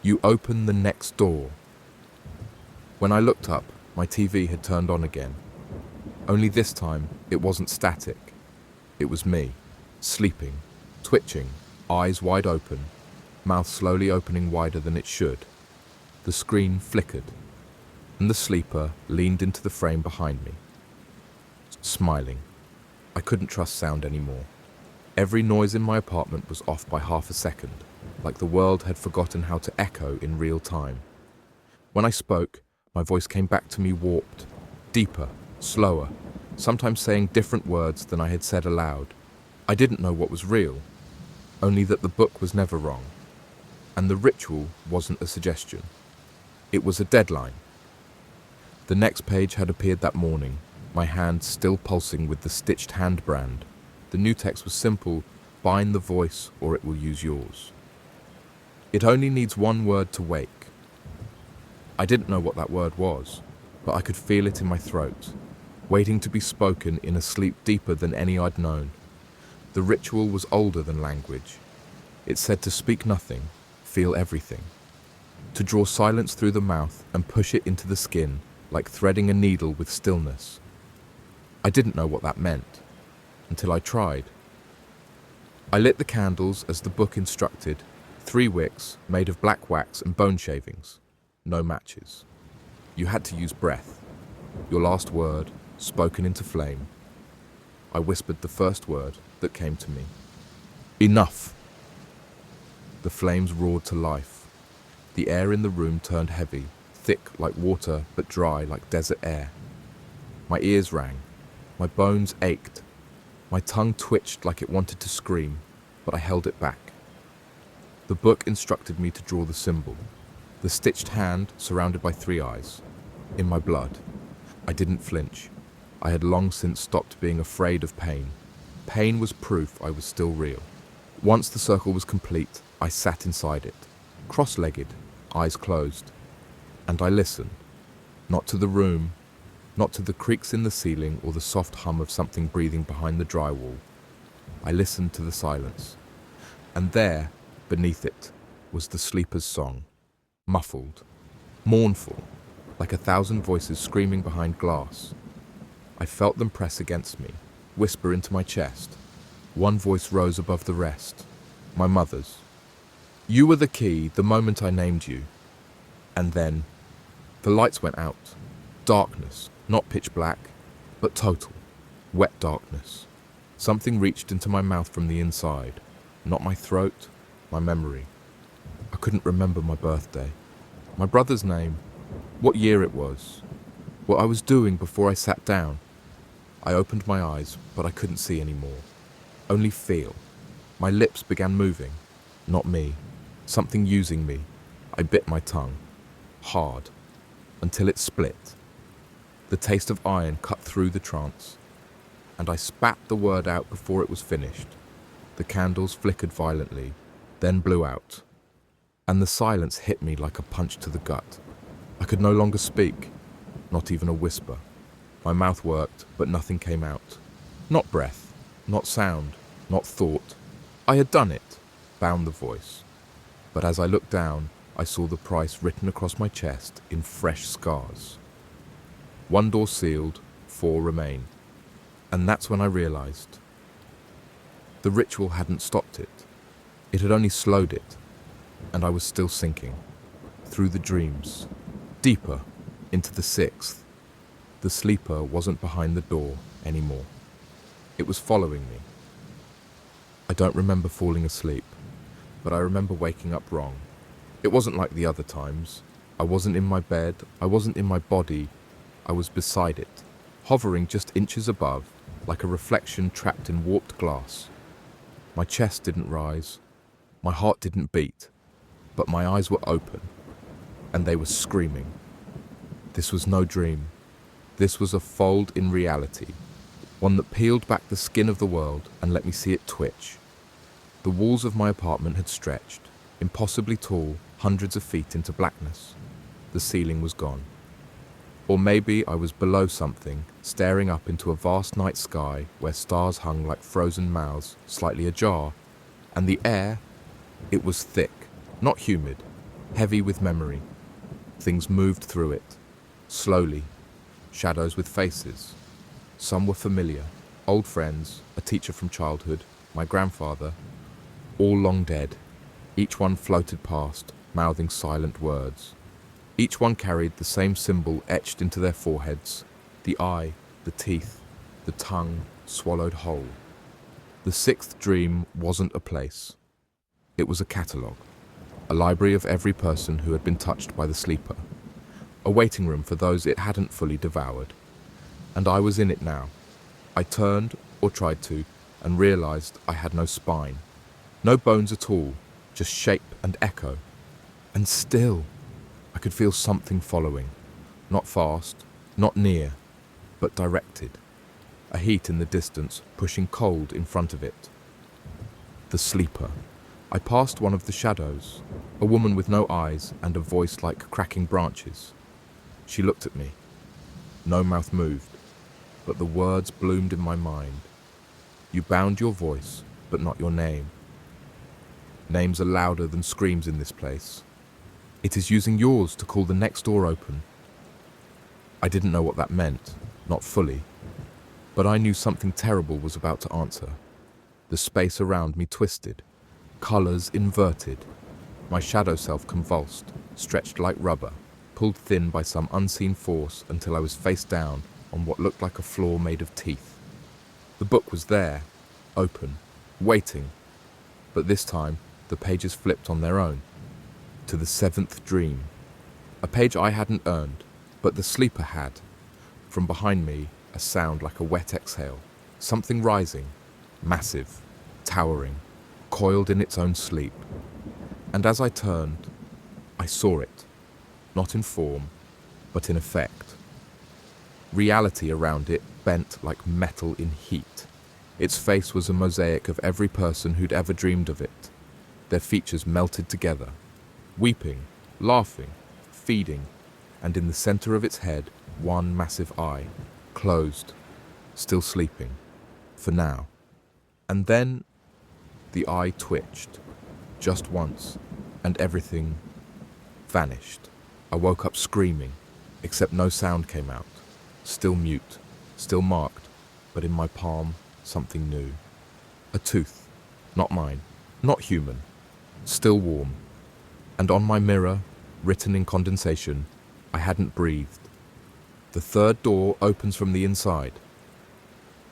You open the next door. When I looked up, my TV had turned on again. Only this time, it wasn't static. It was me, sleeping, twitching, eyes wide open, mouth slowly opening wider than it should. The screen flickered, and the sleeper leaned into the frame behind me, smiling. I couldn't trust sound anymore. Every noise in my apartment was off by half a second, like the world had forgotten how to echo in real time. When I spoke, my voice came back to me warped, deeper, slower, sometimes saying different words than I had said aloud. I didn't know what was real, only that the book was never wrong, and the ritual wasn't a suggestion. It was a deadline. The next page had appeared that morning, my hand still pulsing with the stitched hand brand. The new text was simple: bind the voice or it will use yours. It only needs one word to wake. I didn't know what that word was, but I could feel it in my throat, waiting to be spoken in a sleep deeper than any I'd known. The ritual was older than language. It said to speak nothing, feel everything. To draw silence through the mouth and push it into the skin, like threading a needle with stillness. I didn't know what that meant, until I tried. I lit the candles as the book instructed, 3 wicks made of black wax and bone shavings, no matches. You had to use breath, your last word spoken into flame. I whispered the first word that came to me. Enough! The flames roared to life. The air in the room turned heavy, thick like water but dry like desert air. My ears rang, my bones ached, my tongue twitched like it wanted to scream, but I held it back. The book instructed me to draw the symbol, the stitched hand surrounded by 3 eyes, in my blood. I didn't flinch. I had long since stopped being afraid of pain. Pain was proof I was still real. Once the circle was complete, I sat inside it, cross-legged, eyes closed, and I listened, not to the room, not to the creaks in the ceiling or the soft hum of something breathing behind the drywall. I listened to the silence, and there, beneath it, was the sleeper's song, muffled, mournful, like 1,000 voices screaming behind glass. I felt them press against me, whisper into my chest. One voice rose above the rest, my mother's. "You were the key the moment I named you." And then, the lights went out. Darkness, not pitch black, but total, wet darkness. Something reached into my mouth from the inside, not my throat, my memory. I couldn't remember my birthday, my brother's name, what year it was, what I was doing before I sat down. I opened my eyes, but I couldn't see anymore. Only feel. My lips began moving. Not me. Something using me. I bit my tongue. Hard. Until it split. The taste of iron cut through the trance. And I spat the word out before it was finished. The candles flickered violently, then blew out. And the silence hit me like a punch to the gut. I could no longer speak. Not even a whisper. My mouth worked, but nothing came out. Not breath, not sound, not thought. I had done it, bound the voice. But as I looked down, I saw the price written across my chest in fresh scars. 1 door sealed, 4 remain. And that's when I realized. The ritual hadn't stopped it. It had only slowed it. And I was still sinking. Through the dreams. Deeper, into the 6th. The sleeper wasn't behind the door anymore. It was following me. I don't remember falling asleep, but I remember waking up wrong. It wasn't like the other times. I wasn't in my bed, I wasn't in my body, I was beside it, hovering just inches above, like a reflection trapped in warped glass. My chest didn't rise, my heart didn't beat, but my eyes were open, and they were screaming. This was no dream. This was a fold in reality, one that peeled back the skin of the world and let me see it twitch. The walls of my apartment had stretched, impossibly tall, hundreds of feet into blackness. The ceiling was gone. Or maybe I was below something, staring up into a vast night sky where stars hung like frozen mouths, slightly ajar, and the air, it was thick, not humid, heavy with memory. Things moved through it, slowly, shadows with faces. Some were familiar, old friends, a teacher from childhood, my grandfather, all long dead. Each one floated past, mouthing silent words. Each one carried the same symbol etched into their foreheads, the eye, the teeth, the tongue swallowed whole. The 6th dream wasn't a place. It was a catalogue, a library of every person who had been touched by the sleeper, a waiting room for those it hadn't fully devoured. And I was in it now. I turned, or tried to, and realized I had no spine. No bones at all, just shape and echo. And still, I could feel something following. Not fast, not near, but directed. A heat in the distance, pushing cold in front of it. The sleeper. I passed one of the shadows, a woman with no eyes and a voice like cracking branches. She looked at me. No mouth moved, but the words bloomed in my mind. You bound your voice, but not your name. Names are louder than screams in this place. It is using yours to call the next door open. I didn't know what that meant, not fully, but I knew something terrible was about to answer. The space around me twisted, colors inverted. My shadow self convulsed, stretched like rubber, pulled thin by some unseen force until I was face down on what looked like a floor made of teeth. The book was there, open, waiting, but this time the pages flipped on their own, to the 7th dream. A page I hadn't earned, but the sleeper had. From behind me, a sound like a wet exhale, something rising, massive, towering, coiled in its own sleep. And as I turned, I saw it, not in form, but in effect. Reality around it bent like metal in heat. Its face was a mosaic of every person who'd ever dreamed of it. Their features melted together, weeping, laughing, feeding, and in the center of its head, one massive eye, closed, still sleeping, for now. And then the eye twitched, just once, and everything vanished. I woke up screaming, except no sound came out. Still mute, still marked, but in my palm, something new. A tooth, not mine, not human, still warm. And on my mirror, written in condensation, I hadn't breathed. The third door opens from the inside.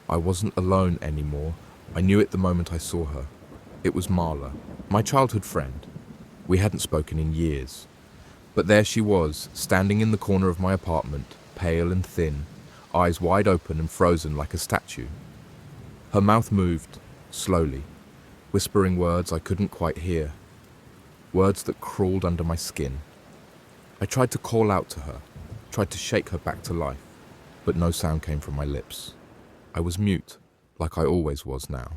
I wasn't alone anymore. I knew it the moment I saw her. It was Marla, my childhood friend. We hadn't spoken in years. But there she was, standing in the corner of my apartment, pale and thin, eyes wide open and frozen like a statue. Her mouth moved, slowly, whispering words I couldn't quite hear, words that crawled under my skin. I tried to call out to her, tried to shake her back to life, but no sound came from my lips. I was mute, like I always was now.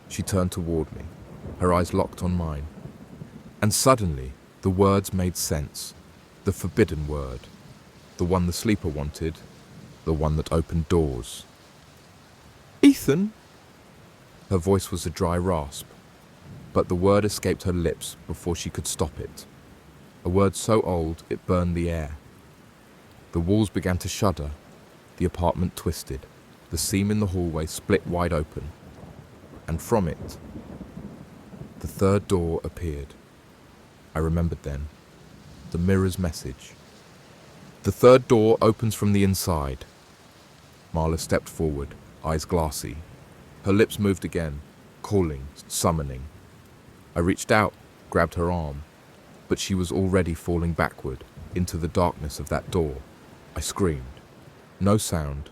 She turned toward me, her eyes locked on mine. And suddenly, the words made sense. The forbidden word. The one the sleeper wanted. The one that opened doors. Ethan? Her voice was a dry rasp, but the word escaped her lips before she could stop it. A word so old it burned the air. The walls began to shudder. The apartment twisted. The seam in the hallway split wide open. And from it, the third door appeared. I remembered then. The mirror's message. The third door opens from the inside. Marla stepped forward, eyes glassy. Her lips moved again, calling, summoning. I reached out, grabbed her arm, but she was already falling backward into the darkness of that door. I screamed. No sound.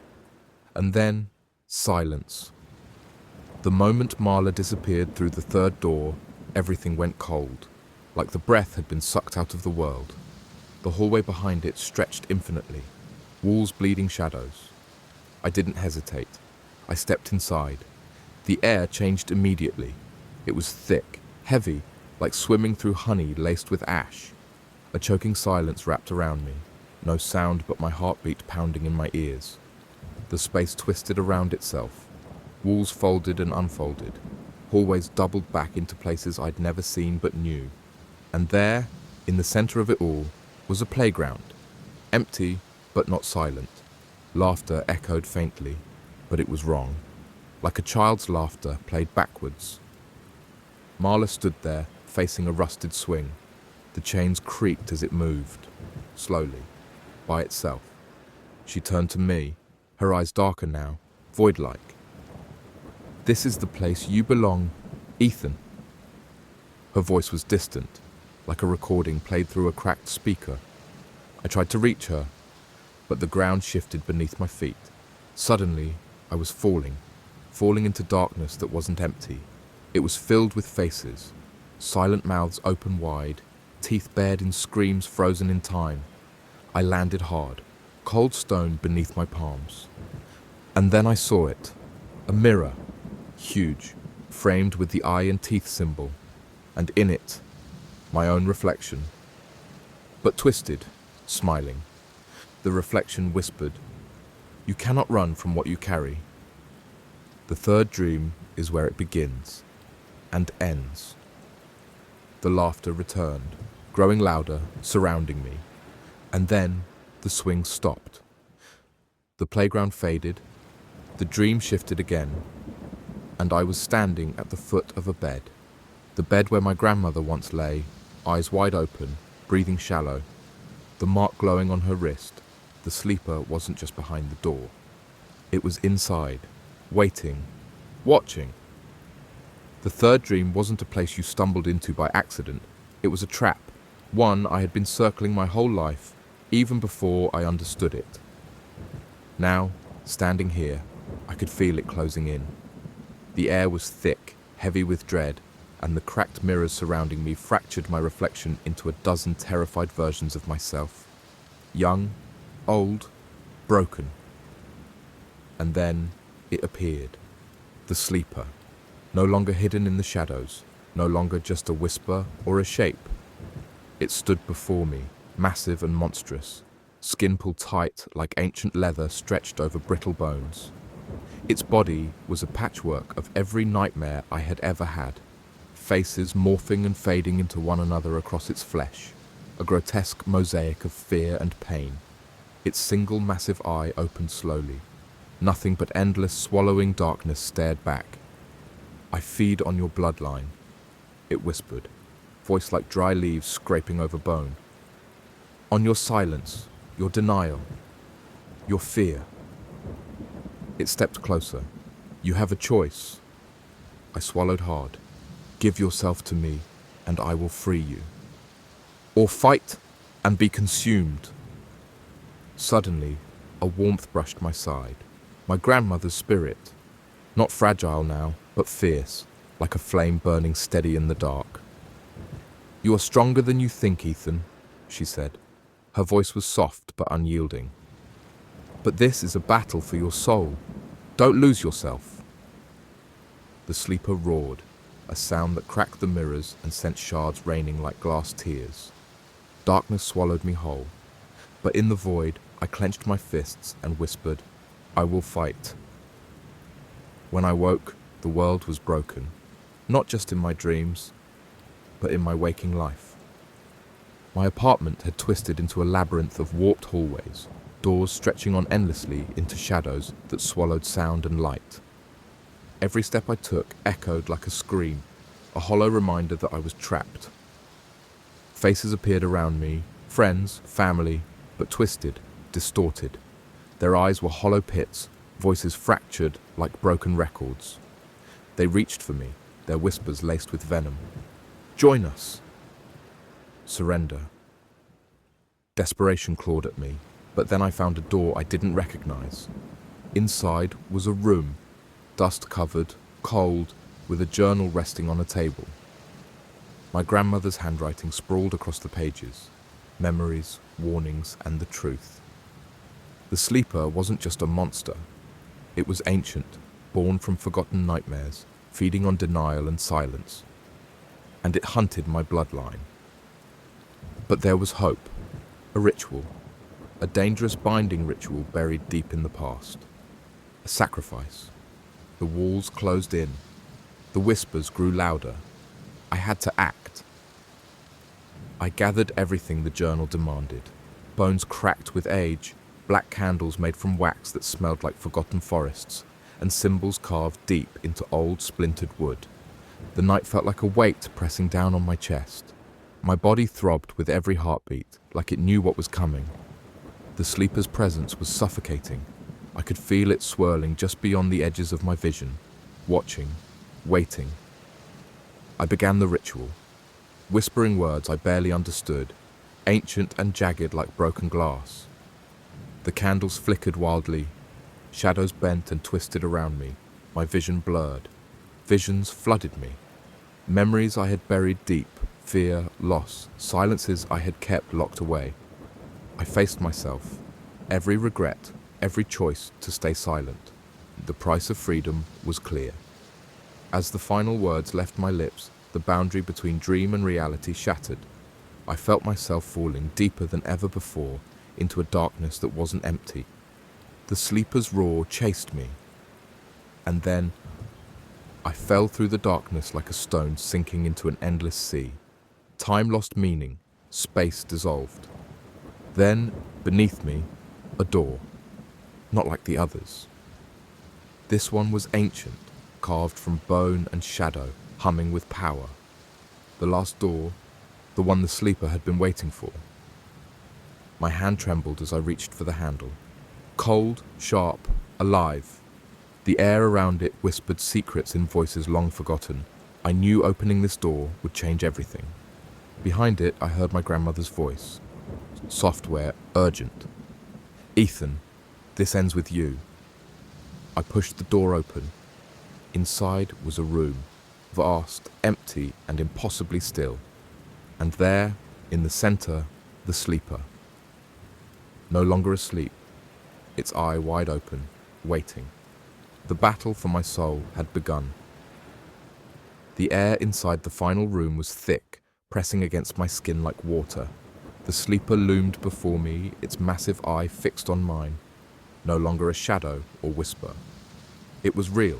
And then, silence. The moment Marla disappeared through the third door, everything went cold, like the breath had been sucked out of the world. The hallway behind it stretched infinitely, walls bleeding shadows. I didn't hesitate. I stepped inside. The air changed immediately. It was thick, heavy, like swimming through honey laced with ash. A choking silence wrapped around me, no sound but my heartbeat pounding in my ears. The space twisted around itself. Walls folded and unfolded. Hallways doubled back into places I'd never seen but knew. And there, in the center of it all, was a playground. Empty, but not silent. Laughter echoed faintly, but it was wrong. Like a child's laughter played backwards. Marla stood there, facing a rusted swing. The chains creaked as it moved, slowly, by itself. She turned to me, her eyes darker now, void-like. "This is the place you belong, Ethan." Her voice was distant, like a recording played through a cracked speaker. I tried to reach her, but the ground shifted beneath my feet. Suddenly, I was falling into darkness that wasn't empty. It was filled with faces, silent mouths open wide, teeth bared in screams frozen in time. I landed hard, cold stone beneath my palms. And then I saw it, a mirror, huge, framed with the eye and teeth symbol, and in it, my own reflection, but twisted, smiling. The reflection whispered, "You cannot run from what you carry." The third dream is where it begins and ends. The laughter returned, growing louder, surrounding me. And then the swing stopped. The playground faded, the dream shifted again, and I was standing at the foot of a bed. The bed where my grandmother once lay, eyes wide open, breathing shallow, the mark glowing on her wrist. The sleeper wasn't just behind the door. It was inside, waiting, watching. The third dream wasn't a place you stumbled into by accident. It was a trap, one I had been circling my whole life, even before I understood it. Now, standing here, I could feel it closing in. The air was thick, heavy with dread, and the cracked mirrors surrounding me fractured my reflection into a dozen terrified versions of myself. Young, old, broken. And then it appeared. The sleeper. No longer hidden in the shadows. No longer just a whisper or a shape. It stood before me, massive and monstrous. Skin pulled tight like ancient leather stretched over brittle bones. Its body was a patchwork of every nightmare I had ever had, faces morphing and fading into one another across its flesh, a grotesque mosaic of fear and pain. Its single massive eye opened slowly. Nothing but endless swallowing darkness stared back. "I feed on your bloodline," it whispered, voice like dry leaves scraping over bone. "On your silence, your denial, your fear." It stepped closer. "You have a choice." I swallowed hard. "Give yourself to me, and I will free you. Or fight and be consumed." Suddenly, a warmth brushed my side. My grandmother's spirit. Not fragile now, but fierce, like a flame burning steady in the dark. "You are stronger than you think, Ethan," she said. Her voice was soft but unyielding. "But this is a battle for your soul. Don't lose yourself." The sleeper roared, a sound that cracked the mirrors and sent shards raining like glass tears. Darkness swallowed me whole, but in the void I clenched my fists and whispered, "I will fight." When I woke, the world was broken, not just in my dreams, but in my waking life. My apartment had twisted into a labyrinth of warped hallways, doors stretching on endlessly into shadows that swallowed sound and light. Every step I took echoed like a scream, a hollow reminder that I was trapped. Faces appeared around me, friends, family, but twisted, distorted. Their eyes were hollow pits, voices fractured like broken records. They reached for me, their whispers laced with venom. "Join us." Surrender. Desperation clawed at me, but then I found a door I didn't recognize. Inside was a room, dust-covered, cold, with a journal resting on a table. My grandmother's handwriting sprawled across the pages, memories, warnings, and the truth. The sleeper wasn't just a monster. It was ancient, born from forgotten nightmares, feeding on denial and silence. And it hunted my bloodline. But there was hope, a ritual, a dangerous binding ritual buried deep in the past. A sacrifice. The walls closed in. The whispers grew louder. I had to act. I gathered everything the journal demanded. Bones cracked with age, black candles made from wax that smelled like forgotten forests, and symbols carved deep into old splintered wood. The night felt like a weight pressing down on my chest. My body throbbed with every heartbeat, like it knew what was coming. The sleeper's presence was suffocating. I could feel it swirling just beyond the edges of my vision, watching, waiting. I began the ritual, whispering words I barely understood, ancient and jagged like broken glass. The candles flickered wildly, shadows bent and twisted around me, my vision blurred. Visions flooded me. Memories I had buried deep, fear, loss, silences I had kept locked away. I faced myself, every regret, every choice to stay silent. The price of freedom was clear. As the final words left my lips, the boundary between dream and reality shattered. I felt myself falling deeper than ever before into a darkness that wasn't empty. The sleeper's roar chased me. And then I fell through the darkness like a stone sinking into an endless sea. Time lost meaning, space dissolved. Then, beneath me, a door. Not like the others. This one was ancient, carved from bone and shadow, humming with power. The last door, the one the sleeper had been waiting for. My hand trembled as I reached for the handle. Cold, sharp, alive. The air around it whispered secrets in voices long forgotten. I knew opening this door would change everything. Behind it, I heard my grandmother's voice. Software, urgent. "Ethan, this ends with you." I pushed the door open. Inside was a room, vast, empty, and impossibly still. And there, in the center, the sleeper. No longer asleep, its eye wide open, waiting. The battle for my soul had begun. The air inside the final room was thick, pressing against my skin like water. The sleeper loomed before me, its massive eye fixed on mine, no longer a shadow or whisper. It was real.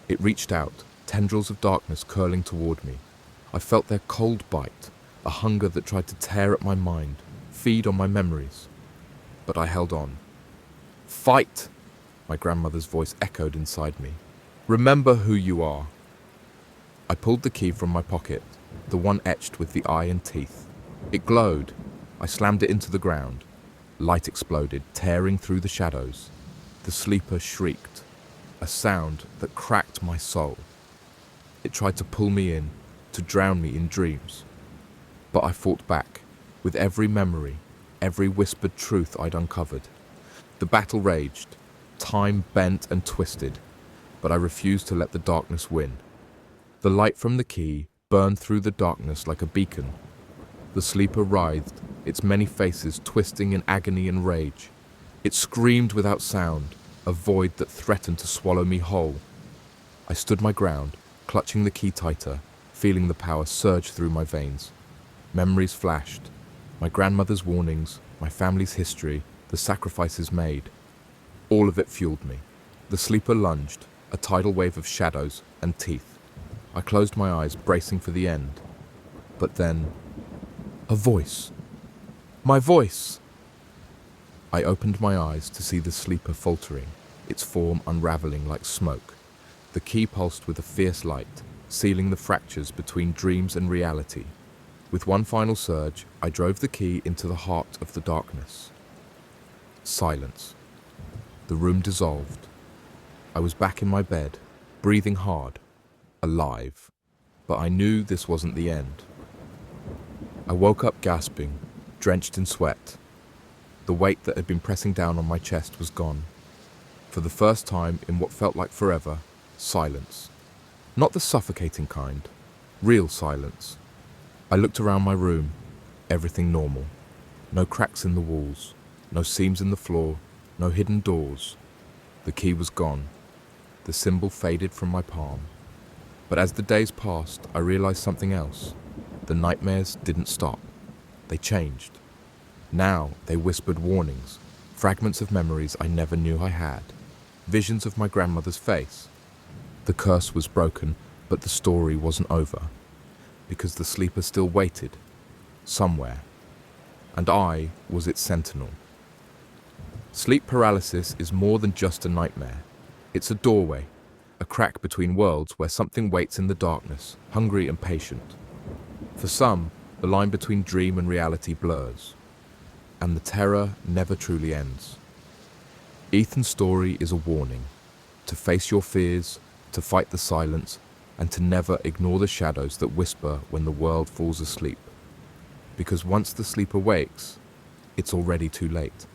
It reached out, tendrils of darkness curling toward me. I felt their cold bite, a hunger that tried to tear at my mind, feed on my memories. But I held on. Fight! My grandmother's voice echoed inside me. Remember who you are. I pulled the key from my pocket, the one etched with the eye and teeth. It glowed. I slammed it into the ground. Light exploded, tearing through the shadows. The sleeper shrieked, a sound that cracked my soul. It tried to pull me in, to drown me in dreams. But I fought back, with every memory, every whispered truth I'd uncovered. The battle raged, time bent and twisted, but I refused to let the darkness win. The light from the key burned through the darkness like a beacon. The sleeper writhed, its many faces twisting in agony and rage. It screamed without sound, a void that threatened to swallow me whole. I stood my ground, clutching the key tighter, feeling the power surge through my veins. Memories flashed, my grandmother's warnings, my family's history, the sacrifices made. All of it fueled me. The sleeper lunged, a tidal wave of shadows and teeth. I closed my eyes, bracing for the end. But then, a voice. My voice! I opened my eyes to see the sleeper faltering, its form unraveling like smoke. The key pulsed with a fierce light, sealing the fractures between dreams and reality. With one final surge, I drove the key into the heart of the darkness. Silence. The room dissolved. I was back in my bed, breathing hard, alive. But I knew this wasn't the end. I woke up gasping, drenched in sweat. The weight that had been pressing down on my chest was gone. For the first time in what felt like forever, silence. Not the suffocating kind, real silence. I looked around my room, everything normal. No cracks in the walls, no seams in the floor, no hidden doors. The key was gone. The symbol faded from my palm. But as the days passed, I realized something else. The nightmares didn't stop. They changed. Now they whispered warnings, fragments of memories I never knew I had, visions of my grandmother's face. The curse was broken, but the story wasn't over, because the sleeper still waited, somewhere, and I was its sentinel. Sleep paralysis is more than just a nightmare. It's a doorway, a crack between worlds where something waits in the darkness, hungry and patient. For some, the line between dream and reality blurs, and the terror never truly ends. Ethan's story is a warning, to face your fears, to fight the silence, and to never ignore the shadows that whisper when the world falls asleep. Because once the sleeper wakes, it's already too late.